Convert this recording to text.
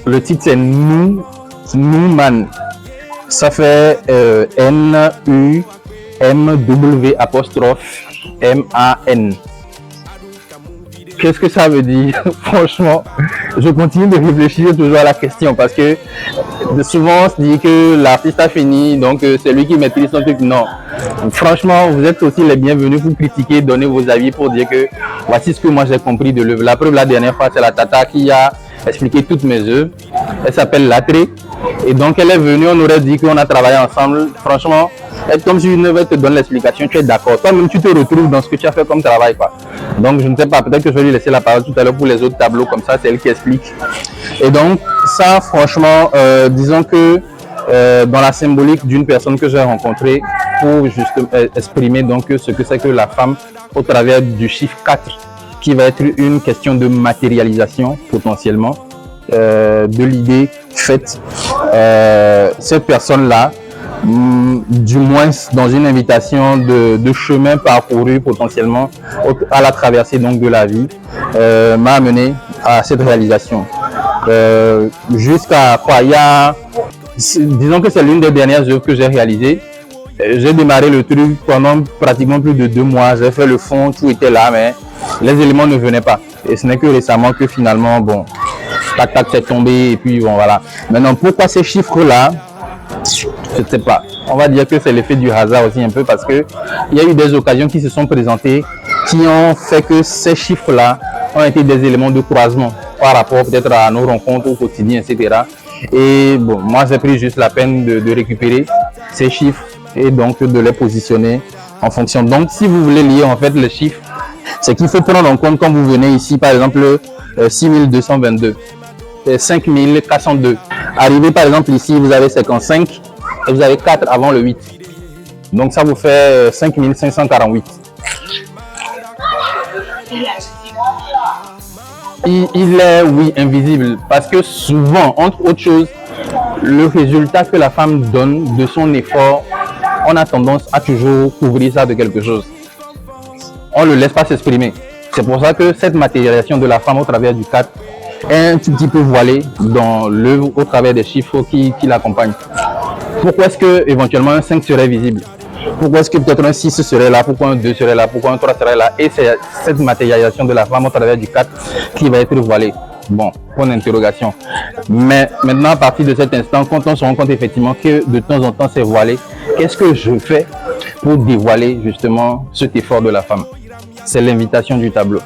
Le titre c'est Numan. Ça fait N-U-M-W'-M-A-N. Qu'est-ce que ça veut dire? Franchement, je continue de réfléchir toujours à la question parce que souvent on se dit que l'artiste a fini, donc c'est lui qui maîtrise son truc. Non. Franchement, vous êtes aussi les bienvenus pour critiquer, donner vos avis pour dire que voici ce que moi j'ai compris de l'œuvre. La preuve, la dernière fois, c'est la Tata qui a expliqué toutes mes œuvres. Elle s'appelle Latré. Et donc elle est venue, on aurait dit qu'on a travaillé ensemble. Franchement, c'est comme si une œuvre te donne l'explication, tu es d'accord. Toi-même, tu te retrouves dans ce que tu as fait comme travail, quoi. Donc je ne sais pas, peut-être que je vais lui laisser la parole tout à l'heure pour les autres tableaux comme ça, c'est elle qui explique. Et donc ça, franchement, disons que dans la symbolique d'une personne que j'ai rencontrée pour justement exprimer donc ce que c'est que la femme au travers du chiffre 4 qui va être une question de matérialisation potentiellement de l'idée faite cette personne-là, du moins dans une invitation de chemin parcouru potentiellement à la traversée donc de la vie, m'a amené à cette réalisation. Jusqu'à quoi, disons que c'est l'une des dernières œuvres que j'ai réalisées. J'ai démarré le truc pendant pratiquement plus de 2 mois. J'ai fait le fond, tout était là, mais les éléments ne venaient pas. Et ce n'est que récemment que finalement, bon, tac tac, c'est tombé et puis bon voilà. Maintenant, pourquoi ces chiffres-là? Je ne sais pas. On va dire que c'est l'effet du hasard aussi un peu parce que il y a eu des occasions qui se sont présentées qui ont fait que ces chiffres-là ont été des éléments de croisement par rapport peut-être à nos rencontres au quotidien, etc. Et bon, moi j'ai pris juste la peine de récupérer ces chiffres et donc de les positionner en fonction. Donc si vous voulez lire en fait les chiffres, c'est qu'il faut prendre en compte quand vous venez ici, par exemple 6222, 5402. Arrivé par exemple ici, vous avez 55 et vous avez 4 avant le 8. Donc ça vous fait 5548. Il est, oui, invisible parce que souvent, entre autres choses, le résultat que la femme donne de son effort, on a tendance à toujours couvrir ça de quelque chose. On ne le laisse pas s'exprimer. C'est pour ça que cette matérialisation de la femme au travers du 4 est un tout petit peu voilée dans l'œuvre au travers des chiffres qui l'accompagnent. Pourquoi est-ce que éventuellement un 5 serait visible? Pourquoi est-ce que peut-être un 6 serait là? Pourquoi un 2 serait là? Pourquoi un 3 serait là? Et c'est cette matérialisation de la femme au travers du 4 qui va être voilée. Bon, point d'interrogation. Mais maintenant, à partir de cet instant, quand on se rend compte effectivement que de temps en temps c'est voilé, qu'est-ce que je fais pour dévoiler justement cet effort de la femme? C'est l'invitation du tableau.